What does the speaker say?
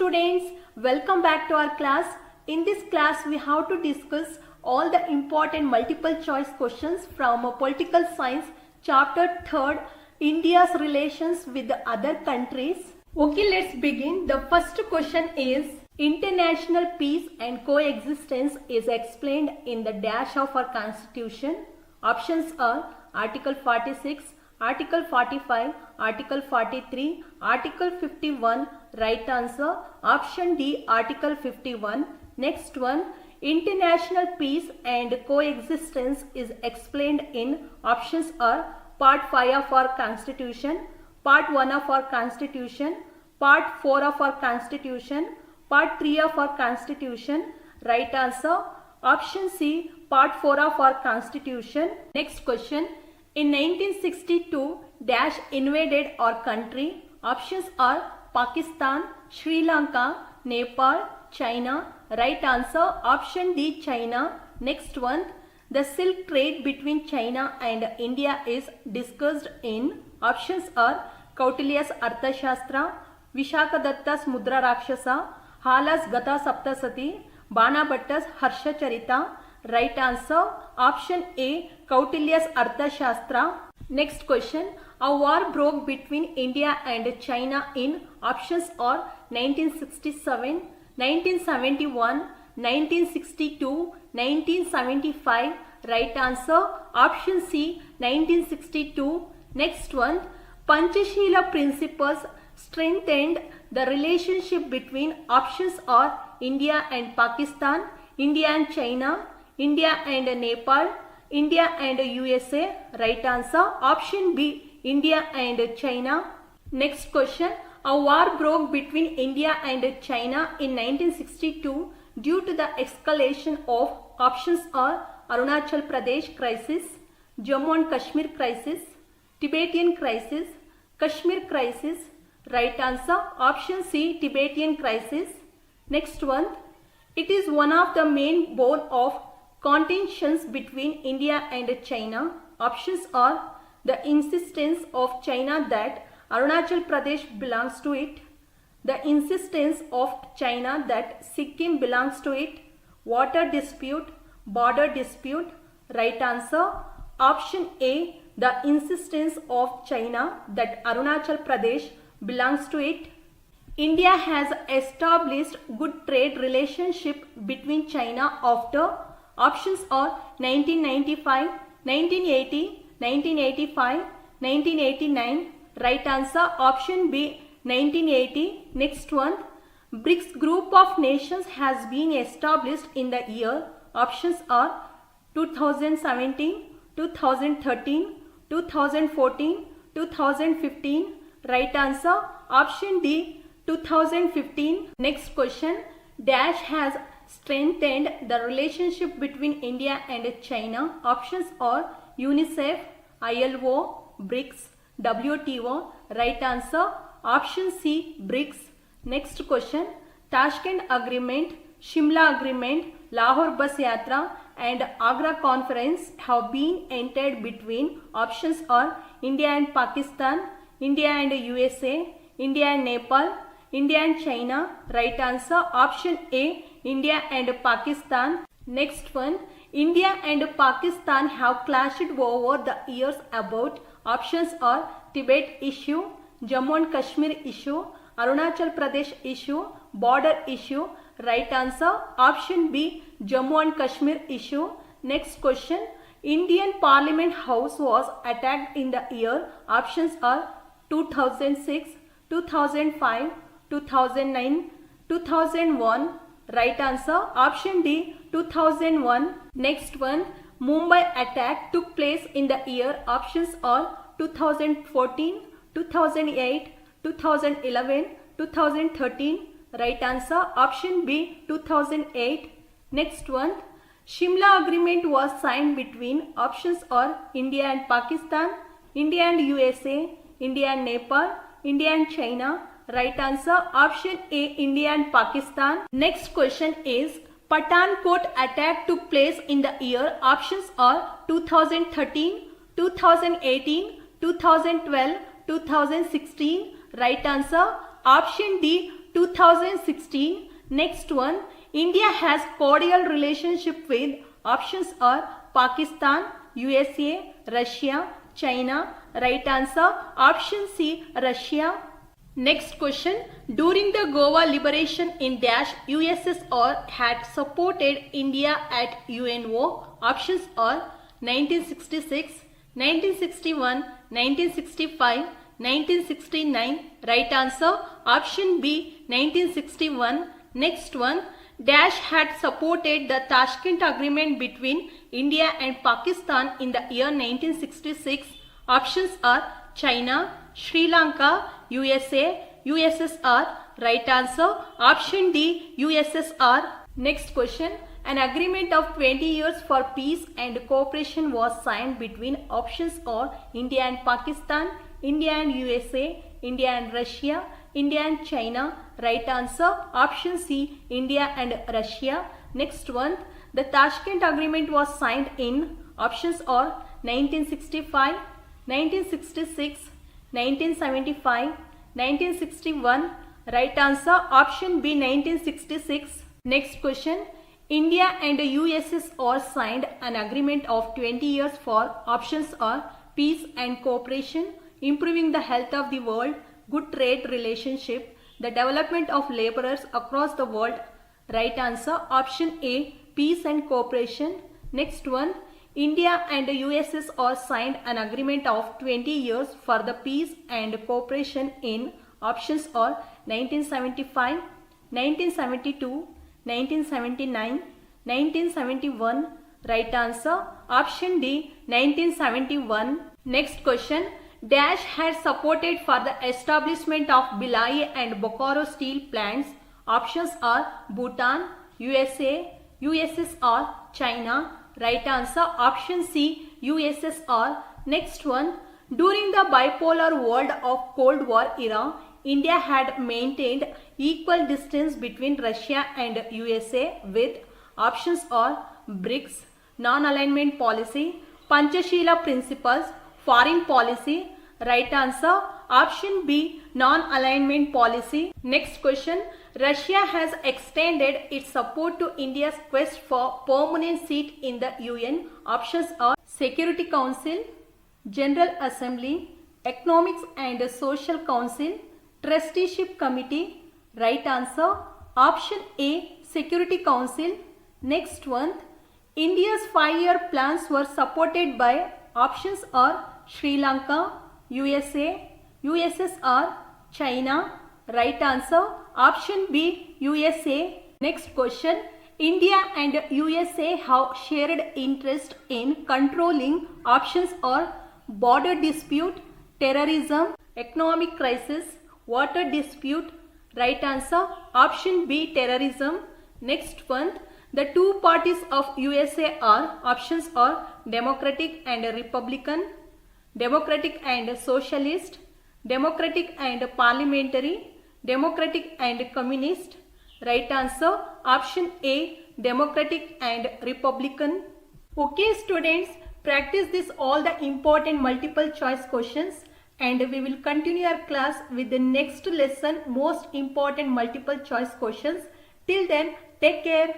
students, welcome back to our class. In this class we have to discuss all the important multiple choice questions from political science chapter 3rd, India's relations with the other countries. Okay, let's begin. The first question is, international peace and coexistence is explained in the dash of our constitution. Options are Article 46, Article 45, Article 43, Article 51. Right answer, option D, Article 51. Next one, international peace and coexistence is explained in options are Part 5 of our Constitution, Part 1 of our Constitution, Part 4 of our Constitution, Part 3 of our Constitution. Right answer, option C, Part 4 of our Constitution. Next question, in 1962, dash invaded our country. Options are Pakistan, Sri Lanka, Nepal, China. Right answer, option D, China. Next one, the silk trade between China and India is discussed in. Options are Kautilya's Arthashastra, Vishakadatta's Mudra Rakshasa, Hala's Gata Saptasati, Banabhatta's Harsha Charita. Right answer, option A, Kautilya's Arthashastra. Next question, a war broke between India and China in. Options are 1967, 1971, 1962, 1975. Right answer, option C, 1962. Next one, Panchashila principles strengthened the relationship between. Options are India and Pakistan, India and China, India and Nepal, India and USA. Right answer, option B, India and China. Next question, a war broke between India and China in 1962 due to the escalation of. Options are Arunachal Pradesh crisis, Jammu and Kashmir crisis, Tibetan crisis, Kashmir crisis. Right answer, option C, Tibetan crisis. Next one, it is one of the main bone of contentions between India and China. Options are the insistence of China that Arunachal Pradesh belongs to it, the insistence of China that Sikkim belongs to it, water dispute, border dispute. Right answer, option A, the insistence of China that Arunachal Pradesh belongs to it. India has established good trade relationship between China after. Options are 1995, 1980, 1985, 1989. Right answer, option B, 1980. Next one, BRICS group of nations has been established in the year. Options are 2017, 2013, 2014, 2015. Right answer, option D, 2015. Next question, dash has strengthened the relationship between India and China. Options are UNICEF, ILO, BRICS, WTO. Right answer, option C, BRICS. Next question, Tashkent Agreement, Shimla Agreement, Lahore Bus Yatra and Agra Conference have been entered between. Options are India and Pakistan, India and USA, India and Nepal, India and China. Right answer, option A, India and Pakistan. Next one, India and Pakistan have clashed over the years about. Options are Tibet issue, Jammu and Kashmir issue, Arunachal Pradesh issue, border issue. Right answer, option B, Jammu and Kashmir issue. Next question, Indian Parliament House was attacked in the year. Options are 2006, 2005, 2009, 2001. Right answer, option D, 2001. Next one, Mumbai attack took place in the year. Options are 2014, 2008, 2011, 2013. Right answer, option B, 2008. Next one, Shimla Agreement was signed between. Options are India and Pakistan, India and USA, India and Nepal, India and China. Right answer, option A, India and Pakistan. Next question is, Pathankot attack took place in the year. Options are 2013, 2018, 2012, 2016. Right answer, option D, 2016. Next one, India has cordial relationship with options are Pakistan, USA, Russia, China. Right answer option C, Russia. Next question, during the Goa liberation in dash USSR had supported India at UNO. Options are 1966, 1961, 1965, 1969. Right answer option B, 1961. Next one, dash had supported the Tashkent Agreement between India and Pakistan in the year 1966. Options are China, Sri Lanka, USA, USSR. Right answer option D, USSR. Next question, an agreement of 20 years for peace and cooperation was signed between options are India and Pakistan, India and USA, India and Russia, India and China. Right answer option C, India and Russia. Next one, the Tashkent Agreement was signed in options are 1965, 1966, 1975, 1961. Right answer option B, 1966. Next question, India and USSR signed an agreement of 20 years for options are peace and cooperation, improving the health of the world, good trade relationship, the development of laborers across the world. Right answer option A, peace and cooperation. Next one, India and USSR signed an agreement of 20 years for the peace and cooperation in options are 1975, 1972, 1979, 1971. Right answer option D, 1971. Next question, dash had supported for the establishment of Bhilai and Bokaro steel plants. Options are Bhutan, USA, USSR, China. Right answer option C, USSR. Next one, during the bipolar world of Cold War era, India had maintained equal distance between Russia and USA with options are BRICS, non-alignment policy, Panchashila principles, foreign policy. Right answer option B, non-alignment policy. Next question, Russia has extended its support to India's quest for permanent seat in the UN. Options are Security Council, General Assembly, Economics and Social Council, Trusteeship Committee. Right answer option A, Security Council. Next one, India's 5-year plans were supported by options are Sri Lanka, USA, USSR, China. Right answer option B, USA. Next question, India and USA have shared interest in controlling options are border dispute, terrorism, economic crisis, water dispute. Right answer option B, terrorism. Next one, the two parties of USA are options are Democratic and Republican, Democratic and Socialist, Democratic and Parliamentary, Democratic and Communist. Right answer option A, Democratic and Republican. Okay students, practice this all the important multiple choice questions and we will continue our class with the next lesson most important multiple choice questions. Till then, take care.